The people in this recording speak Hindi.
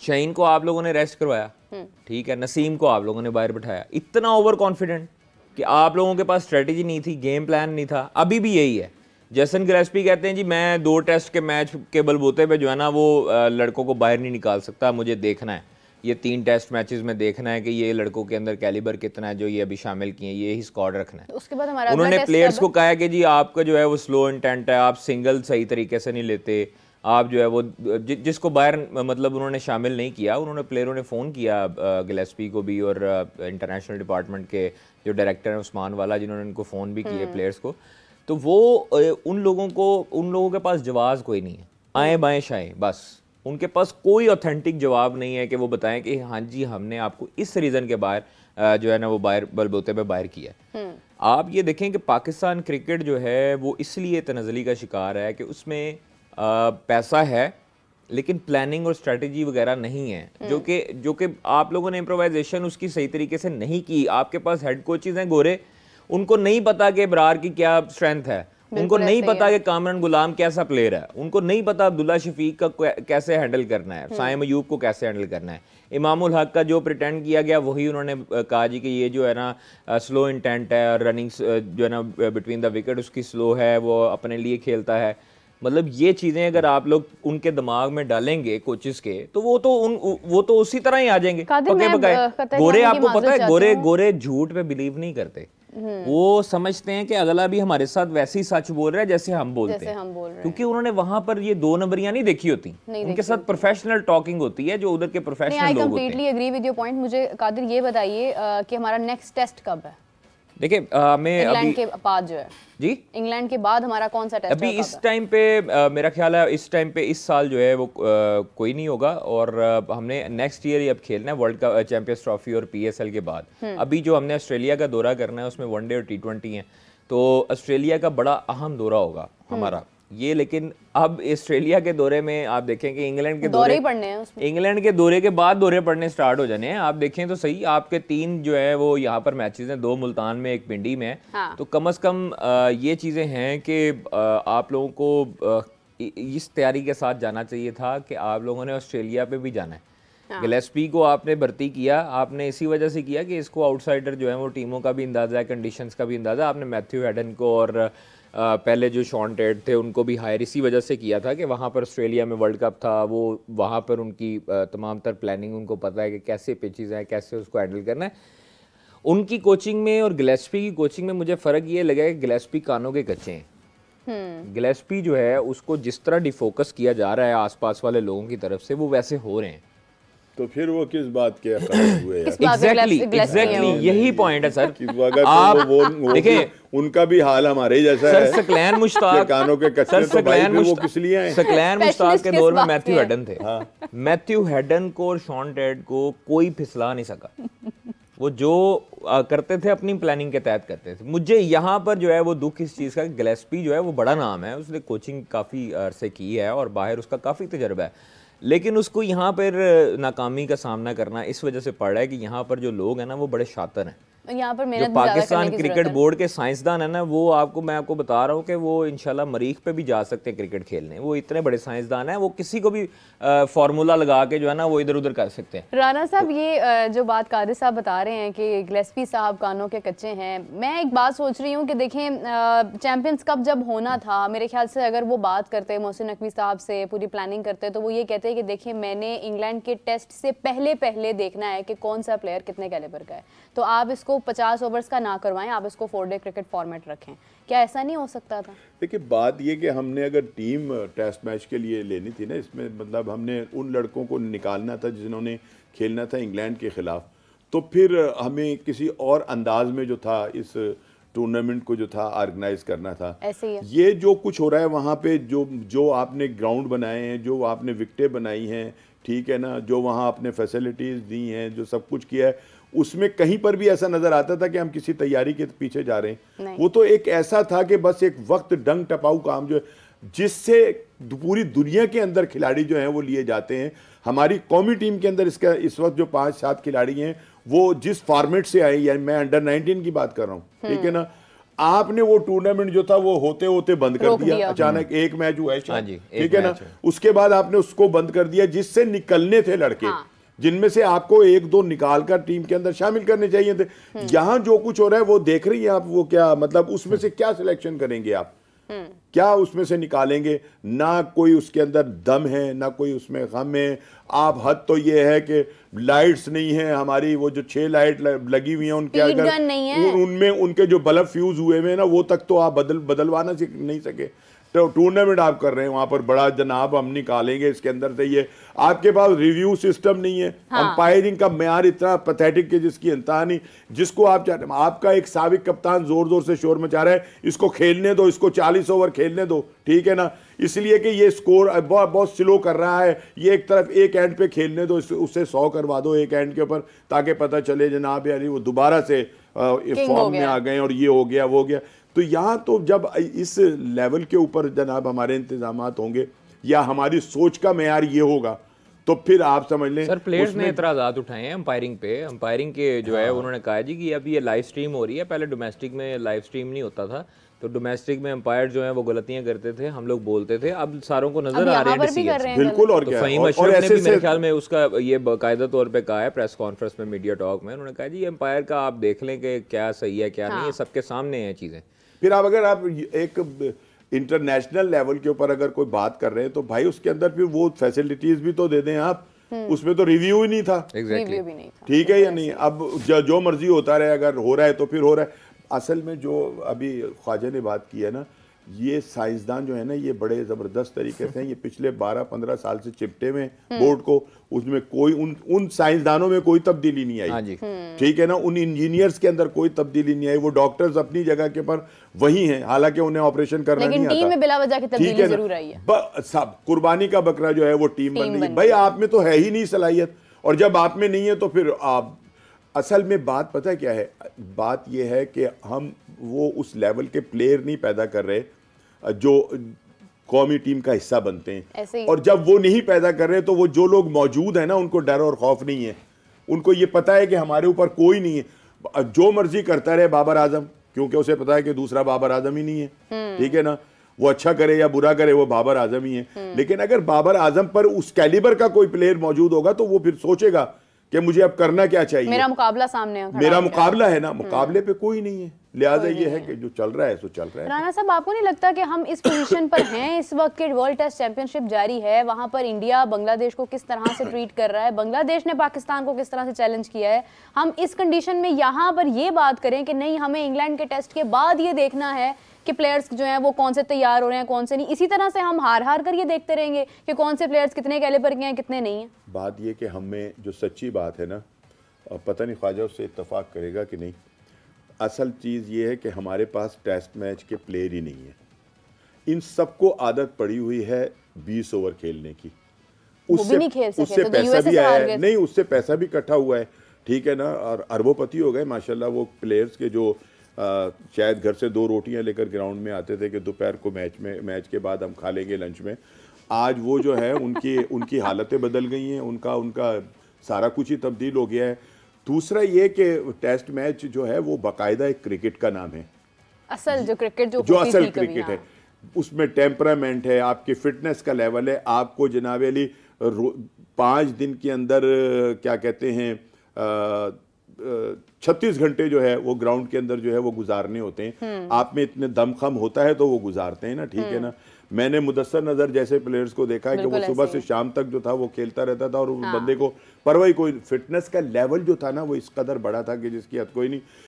शाहीन को आप लोगों ने रेस्ट करवाया, ठीक है, नसीम को आप लोगों ने बाहर बिठाया, इतना ओवर कॉन्फिडेंट कि आप लोगों के पास स्ट्रेटेजी नहीं थी, गेम प्लान नहीं था। अभी भी यही है। जैसन गिलेस्पी कहते हैं जी मैं 2 टेस्ट के मैच के बलबूते पे जो है ना वो लड़कों को बाहर नहीं निकाल सकता, मुझे देखना है ये 3 टेस्ट मैचेस में देखना है कि ये लड़कों के अंदर कैलिबर कितना है जो ये अभी शामिल किए, ये ही स्क्वाड रखना है। तो उसके बाद हमारा उन्होंने प्लेयर्स को कहा है कि जी आपका जो है वो स्लो इंटेंट है, आप सिंगल सही तरीके से नहीं लेते, आप जो है वो जिसको बाहर मतलब उन्होंने शामिल नहीं किया, उन्होंने प्लेयरों ने फ़ोन किया गिलेस्पी को भी और इंटरनेशनल डिपार्टमेंट के जो डायरेक्टर हैं उस्मान वाला, जिन्होंने उनको फ़ोन भी किए प्लेयर्स को। तो वो उन लोगों के पास जवाब कोई नहीं है, आए बाएं शाएं, बस उनके पास कोई ऑथेंटिक जवाब नहीं है कि वो बताएं कि हाँ जी हमने आपको इस रीज़न के बाहर जो है ना वो बाहर बलबूते पे बाहर किया। आप ये देखें कि पाकिस्तान क्रिकेट जो है वो इसलिए तनज़ली का शिकार है कि उसमें पैसा है लेकिन प्लानिंग और स्ट्रेटजी वगैरह नहीं है, जो कि आप लोगों ने इम्प्रोवाइजेशन उसकी सही तरीके से नहीं की। आपके पास हेड कोचेज हैं गोरे, उनको नहीं पता कि इब्रार की क्या स्ट्रेंथ है, उनको नहीं पता कि कामरान गुलाम कैसा प्लेयर है, उनको नहीं पता अब्दुल्ला शफीक का कैसे हैंडल करना है, साइम अयूब को कैसे हैंडल करना है। इमामुल हक का जो प्रिटेंड किया गया वही उन्होंने कहा जी कि ये जो है ना स्लो इंटेंट है और रनिंग जो है ना बिटवीन द विकेट उसकी स्लो है, वो अपने लिए खेलता है। मतलब ये चीजें अगर आप लोग उनके दिमाग में डालेंगे कोचेस के तो वो तो उसी तरह ही आ जाएंगे पके पकाए। गोरे आपको पता है गोरे झूठ पे बिलीव नहीं करते, वो समझते हैं कि अगला भी हमारे साथ वैसे ही सच बोल रहा है जैसे हम बोलते हैं, क्योंकि उन्होंने वहां पर ये 2 नंबरियां नहीं देखी होती, उनके साथ प्रोफेशनल टॉकिंग होती है जो उधर के प्रोफेशनल लोग होते हैं। I completely agree with your point. मुझे कादिर ये बताइए कि हमारा नेक्स्ट टेस्ट कब है? देखिए मैं इंग्लैंड के बाद जो है जी इंग्लैंड के बाद हमारा कौन सा टेस्ट अभी इस टाइम पे मेरा ख्याल है इस टाइम पे इस साल जो है वो कोई नहीं होगा और हमने नेक्स्ट ईयर ही अब खेलना है वर्ल्ड कप चैंपियंस ट्रॉफी और पीएसएल के बाद। अभी जो हमने ऑस्ट्रेलिया का दौरा करना है उसमें वनडे और T20 है, तो ऑस्ट्रेलिया का बड़ा अहम दौरा होगा हमारा ये। लेकिन अब ऑस्ट्रेलिया के दौरे में आप देखें कि इंग्लैंड के दौरे पड़ने हैं, इंग्लैंड के दौरे के बाद दौरे पड़ने स्टार्ट हो जाने हैं। आप देखें तो सही, आपके 3 जो है वो यहाँ पर मैचेस हैं, 2 मुल्तान में, 1 पिंडी में। हाँ। तो कम से कम ये चीज़ें हैं कि आप लोगों को इस तैयारी के साथ जाना चाहिए था कि आप लोगों ने ऑस्ट्रेलिया पे भी जाना है। हाँ। गिलेस्पी को आपने भर्ती किया, आपने इसी वजह से किया कि इसको आउटसाइडर जो है वो टीमों का भी अंदाज़ा है, कंडीशंस का भी अंदाज़ा। आपने मैथ्यू हेडन को और पहले जो शॉन टेड थे उनको भी हायर इसी वजह से किया था कि वहाँ पर ऑस्ट्रेलिया में वर्ल्ड कप था, वो वहाँ पर उनकी तमाम तर प्लानिंग उनको पता है कि कैसे पिचेस हैं, कैसे उसको हैंडल करना है। उनकी कोचिंग में और गिलेस्पी की कोचिंग में मुझे फ़र्क ये लगा कि गिलेस्पी कानों के कच्चे हैं। गिलेस्पी जो है उसको जिस तरह डिफोकस किया जा रहा है आसपास वाले लोगों की तरफ से वो वैसे हो रहे हैं, तो फिर वो किस बात के हुए? एग्जैक्टली यही पॉइंट है सर। आप देखिए उनका भी हाल हमारे जैसा है। सकलैन मुश्ताक कानों के कच्चे तो भाई वो किस लिए आए? सकलैन मुश्ताक के दौर में मैथ्यू हेडन थे। मैथ्यू हेडन को और शॉन टेड को कोई फिसला नहीं सका, वो जो करते थे अपनी प्लानिंग के तहत करते थे। मुझे यहाँ पर जो है वो दुख इस चीज़ का, गिलेस्पी जो है वो बड़ा नाम है, उसने कोचिंग काफ़ी अरसे की है और बाहर उसका काफ़ी तजर्बा है, लेकिन उसको यहाँ पर नाकामी का सामना करना इस वजह से पड़ रहा है कि यहाँ पर जो लोग हैं ना वो बड़े शातिर हैं। यहाँ पर जो पाकिस्तान क्रिकेट बोर्ड के साइंसदान है ना वो मैं आपको बता रहा हूँ कि वो इंशाल्लाह मरीख पे भी जा सकते हैं क्रिकेट खेलने। वो इतने बड़े साइंसदान हैं, वो किसी को भी फार्मूला लगा के जो है ना वो इधर उधर कर सकते हैं। राना साहब ये जो बात कादिर साहब बता रहे हैं कि गिलेस्पी साहब कानों के कच्चे हैं, मैं एक बात सोच रही हूँ कि देखें चैंपियंस कप जब होना था मेरे ख्याल से अगर वो बात करते मोहसिन नकवी साहब से, पूरी प्लानिंग करते, तो वो ये कहते हैं कि देखिए मैंने इंग्लैंड के टेस्ट से पहले देखना है कि कौन सा प्लेयर कितने कैलिबर का है, तो आप इसको 50 ओवर्स का ना करवाएं, आप इसको 4 डे क्रिकेट फॉर्मेट रखें। क्या ऐसा नहीं हो सकता था? देखिए बात ये कि हमने अगर टीम टेस्ट मैच के लिए लेनी थी ना, इसमें मतलब हमने उन लड़कों को निकालना था जिन्होंने खेलना था इंग्लैंड के खिलाफ, तो फिर हमें किसी और अंदाज में जो था इस टूर्नामेंट को जो था ऑर्गेनाइज करना था। ऐसे ही ये जो कुछ हो रहा है वहाँ पे, जो आपने ग्राउंड बनाए हैं, जो आपने विकेटें बनाई हैं, ठीक है ना, जो वहाँ आपने फैसिलिटीज़ दी हैं, जो सब कुछ किया है, उसमें कहीं पर भी ऐसा नजर आता था कि हम किसी तैयारी के पीछे जा रहे हैं। वो तो एक ऐसा था कि बस एक वक्त डंग टपाऊ काम जो है जिससे पूरी दुनिया के अंदर खिलाड़ी जो हैं वो लिए जाते हैं। हमारी कौमी टीम के अंदर इस वक्त जो 5-7 खिलाड़ी हैं वो जिस फॉर्मेट से आए, यानी मैं अंडर 19 की बात कर रहा हूँ, ठीक है ना, आपने वो टूर्नामेंट जो था वो होते होते बंद कर दिया, अचानक एक मैच हुआ है, ठीक है ना, उसके बाद आपने उसको बंद कर दिया, जिससे निकलने थे लड़के, जिनमें से आपको एक दो निकाल कर टीम के अंदर शामिल करने चाहिए थे। यहाँ जो कुछ हो रहा है वो देख रही है आप, वो क्या मतलब उसमें से क्या सिलेक्शन करेंगे आप, क्या उसमें से निकालेंगे? ना कोई उसके अंदर दम है, ना कोई उसमें गम है। आप हद तो ये है कि लाइट्स नहीं है हमारी, वो जो 6 लाइट लगी हुई हैं उनके अगर उनमें उनके जो बल्ब फ्यूज हुए हैं ना, वो तक तो आप बदलवाना नहीं सके। तो टूर्नामेंट आप कर रहे हैं वहां पर बड़ा जनाब हम निकालेंगे इसके अंदर से, ये आपके पास रिव्यू सिस्टम नहीं है, अंपायरिंग का म्यार इतना पैथेटिक है जिसकी इंतहा नहीं। जिसको आप चाहते हैं, आपका एक साबिक कप्तान जोर जोर से शोर मचा रहा है, इसको खेलने दो, इसको 40 ओवर खेलने दो, ठीक है ना, इसलिए कि ये स्कोर बहुत स्लो कर रहा है, ये एक तरफ एक एंड पे खेलने दो, उससे 100 करवा दो एक एंड के ऊपर, ताकि पता चले जनाब यानी वो दोबारा से फॉर्म में आ गए और ये हो गया वो हो गया। तो यहाँ तो जब इस लेवल के ऊपर जनाब हमारे इंतजामात होंगे या हमारी सोच का मेयार ये होगा, तो फिर आप समझ लें। सर प्लेयर्स ने एतराज़ात उठाए हैं अंपायरिंग पे, अंपायरिंग के जो है उन्होंने कहा जी कि अब ये लाइव स्ट्रीम हो रही है, पहले डोमेस्टिक में लाइव स्ट्रीम नहीं होता था, तो डोमेस्टिक में अंपायर जो है वो गलतियां करते थे, हम लोग बोलते थे, अब सारों को नजर आ रहे हैं बिल्कुल। और क्या फहीम अशरफ ने भी मेरे ख्याल में उसका ये बाकायदा तौर पे कहा है प्रेस कॉन्फ्रेंस में, मीडिया टॉक में, उन्होंने कहा जी अंपायर का आप देख लें कि क्या सही है क्या नहीं, ये सबके सामने है चीजें। फिर अब अगर आप एक इंटरनेशनल लेवल के ऊपर अगर कोई बात कर रहे हैं तो भाई उसके अंदर फिर वो फैसिलिटीज भी तो दे दें आप, उसमें तो रिव्यू ही नहीं था, ठीक है या नहीं? अब जो मर्जी होता रहे, अगर हो रहा है तो फिर हो रहा है। असल में जो अभी ख्वाजा ने बात की है ना, ये साइंसदान जो है ना, ये बड़े ज़बरदस्त तरीके से ये पिछले 12-15 साल से चिपटे हुए बोर्ड को, उसमें कोई उन साइंसदानों में कोई तब्दीली नहीं आई, ठीक है ना, उन इंजीनियर्स के अंदर कोई तब्दीली नहीं आई, वो डॉक्टर्स अपनी जगह के पर वही हैं, हालांकि उन्हें ऑपरेशन करना नहीं आता, टीम में बिला वजह की तब्दीली जरूर आई है। सब कुर्बानी का बकरा जो है वो टीम बन रही है। भाई आप में तो है ही नहीं सलाहियत, और जब आप में नहीं है तो फिर आप, असल में बात पता है क्या है, बात यह है कि हम वो उस लेवल के प्लेयर नहीं पैदा कर रहे जो कौमी टीम का हिस्सा बनते हैं, और जब वो नहीं पैदा कर रहे तो वो जो लोग मौजूद हैं ना, उनको डर और खौफ नहीं है, उनको ये पता है कि हमारे ऊपर कोई नहीं है, जो मर्जी करता रहे बाबर आजम, क्योंकि उसे पता है कि दूसरा बाबर आजम ही नहीं है, ठीक है ना, वो अच्छा करे या बुरा करे वो बाबर आजम ही है। लेकिन अगर बाबर आजम पर उस कैलिबर का कोई प्लेयर मौजूद होगा तो वो फिर सोचेगा कि मुझे अब करना क्या चाहिए, मेरा मुकाबला सामने है, मेरा मुकाबला है ना, मुकाबले पे कोई नहीं है, लिहाजा ये है कि जो चल रहा है सो चल रहा है। राना साहब, आपको नहीं लगता कि हम इस पोजीशन पर हैं इस वक्त के वर्ल्ड टेस्ट चैंपियनशिप जारी है, वहां पर इंडिया बांग्लादेश को किस तरह से ट्रीट कर रहा है, बांग्लादेश ने पाकिस्तान को किस तरह से चैलेंज किया है, हम इस कंडीशन में यहाँ पर ये बात करें कि नहीं हमें इंग्लैंड के टेस्ट के बाद ये देखना है कि प्लेयर्स जो हैं वो कौन से तैयार हो रहे हैं कौन से नहीं, इसी तरह से हम हार कर ये देखते रहेंगे कि कौन से प्लेयर्स कितने कैलिबर के हैं कितने नहीं है? बात ये कि हमें जो सच्ची बात है ना, पता नहीं ख्वाजा उससे इत्तेफाक करेगा कि नहीं, असल चीज़ ये है कि हमारे पास टेस्ट मैच के प्लेयर ही नहीं है। इन सबको आदत पड़ी हुई है 20 ओवर खेलने की, उससे पैसा भी आया है, नहीं उससे पैसा भी इकट्ठा हुआ है, ठीक है ना, और अरबोपति हो गए माशाल्लाह वो प्लेयर्स के जो शायद घर से 2 रोटियां लेकर ग्राउंड में आते थे कि दोपहर को मैच के बाद हम खा लेंगे लंच में, आज वो जो है उनकी हालतें बदल गई हैं, उनका सारा कुछ ही तब्दील हो गया है। दूसरा ये कि टेस्ट मैच जो है वो बाकायदा एक क्रिकेट का नाम है, असल जो क्रिकेट जो असल क्रिकेट है, उसमें टेम्परामेंट है, आपकी फिटनेस का लेवल है, आपको जनाब अली 5 दिन के अंदर क्या कहते हैं 36 घंटे जो है वो ग्राउंड के अंदर जो है वो गुजारने होते हैं, आप में इतने दमखम होता है तो वो गुजारते हैं ना, ठीक है ना। मैंने मुदस्सर नजर जैसे प्लेयर्स को देखा है कि वो सुबह से शाम तक जो था वो खेलता रहता था और उस बंदे को परवाही कोई, फिटनेस का लेवल जो था ना वो इस कदर बड़ा था कि जिसकी हद कोई नहीं।